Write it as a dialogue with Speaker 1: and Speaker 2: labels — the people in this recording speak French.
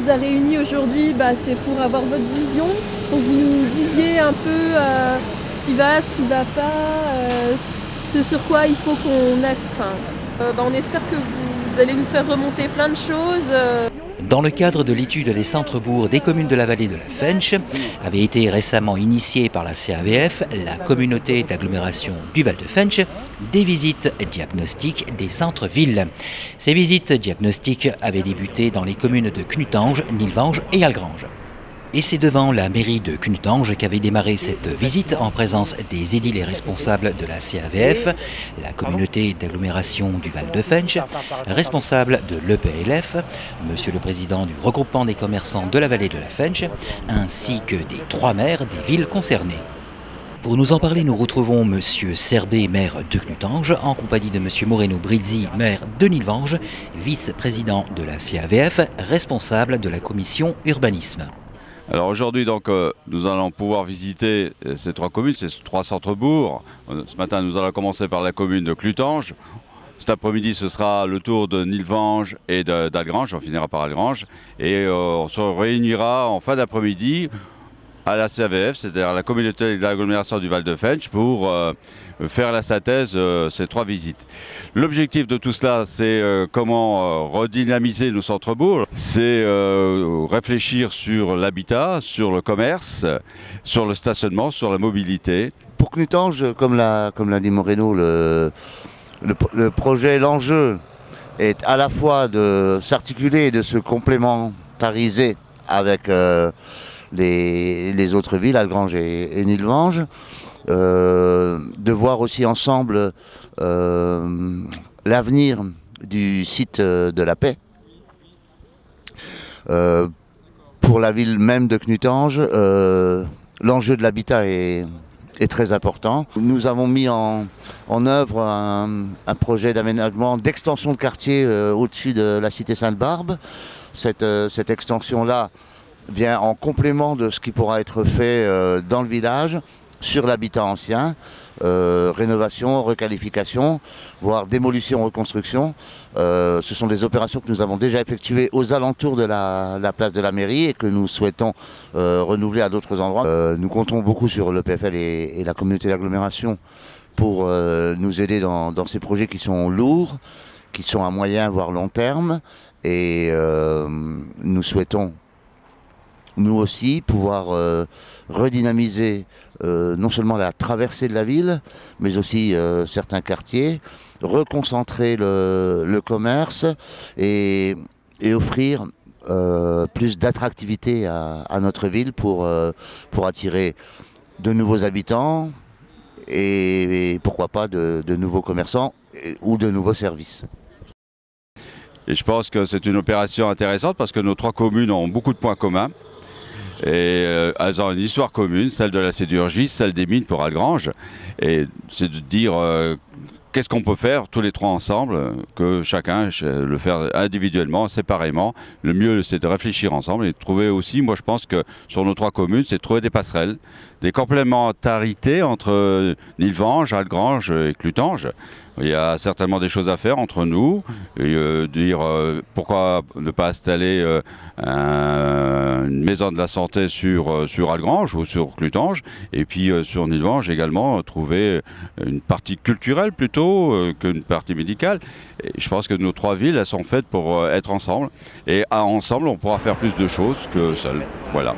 Speaker 1: nous a réunis aujourd'hui, c'est pour avoir votre vision, pour que vous nous disiez un peu ce qui va pas, ce sur quoi il faut qu'on ait. On espère que vous allez nous faire remonter plein de choses.
Speaker 2: Dans le cadre de l'étude des centres-bourgs des communes de la vallée de la Fensch, avait été récemment initiée par la CAVF, la communauté d'agglomération du Val de Fensch, des visites diagnostiques des centres-villes. Ces visites diagnostiques avaient débuté dans les communes de Knutange, Nilvange et Algrange. Et c'est devant la mairie de Knutange qu'avait démarré cette visite en présence des édiles et responsables de la CAVF, la communauté d'agglomération du Val de Fensch, responsable de l'EPLF, monsieur le président du regroupement des commerçants de la vallée de la Fensch, ainsi que des 3 maires des villes concernées. Pour nous en parler, nous retrouvons monsieur Serbé, maire de Knutange, en compagnie de monsieur Moreno Brizzi, maire de Nilvange, vice-président de la CAVF, responsable de la commission urbanisme.
Speaker 3: Alors aujourd'hui, nous allons pouvoir visiter ces 3 communes, ces 3 centres-bourgs. Ce matin, nous allons commencer par la commune de Knutange. Cet après-midi, ce sera le tour de Nilvange et d'Algrange. On finira par Algrange. Et on se réunira en fin d'après-midi à la CAVF, c'est-à-dire la communauté d'agglomération du Val de Fensch, pour faire la synthèse de ces 3 visites. L'objectif de tout cela, c'est comment redynamiser nos centres-bourgs, c'est réfléchir sur l'habitat, sur le commerce, sur le stationnement, sur la mobilité.
Speaker 4: Pour Knutange, comme l'a dit Moreno, le projet, l'enjeu est à la fois de s'articuler et de se complémentariser avec les autres villes, Algrange et Nilvange, de voir aussi ensemble l'avenir du site de la Paix. Pour la ville même de Knutange, l'enjeu de l'habitat est très important. Nous avons mis en œuvre un projet d'aménagement, d'extension de quartier au-dessus de la cité Sainte-Barbe. Cette extension-là vient en complément de ce qui pourra être fait dans le village, sur l'habitat ancien, rénovation, requalification, voire démolition, reconstruction. Ce sont des opérations que nous avons déjà effectuées aux alentours de la place de la mairie et que nous souhaitons renouveler à d'autres endroits. Nous comptons beaucoup sur le PFL et la communauté d'agglomération pour nous aider dans ces projets qui sont lourds, qui sont à moyen voire long terme. Et nous souhaitons nous aussi pouvoir redynamiser non seulement la traversée de la ville, mais aussi certains quartiers, reconcentrer le commerce et offrir plus d'attractivité à notre ville pour attirer de nouveaux habitants et pourquoi pas de nouveaux commerçants ou de nouveaux services.
Speaker 3: Et je pense que c'est une opération intéressante parce que nos 3 communes ont beaucoup de points communs. Et elles ont une histoire commune, celle de la sidérurgie, celle des mines pour Algrange. Et c'est de dire qu'est-ce qu'on peut faire tous les 3 ensemble, que chacun le faire individuellement, séparément. Le mieux, c'est de réfléchir ensemble et de trouver aussi, moi je pense que sur nos 3 communes, c'est de trouver des passerelles, des complémentarités entre Nilvange, Algrange et Knutange. Il y a certainement des choses à faire entre nous, et dire pourquoi ne pas installer une maison de la santé sur Algrange ou sur Knutange, et puis sur Nilvange également trouver une partie culturelle plutôt qu'une partie médicale. Et je pense que nos 3 villes, elles sont faites pour être ensemble, et ensemble on pourra faire plus de choses que seules. Voilà.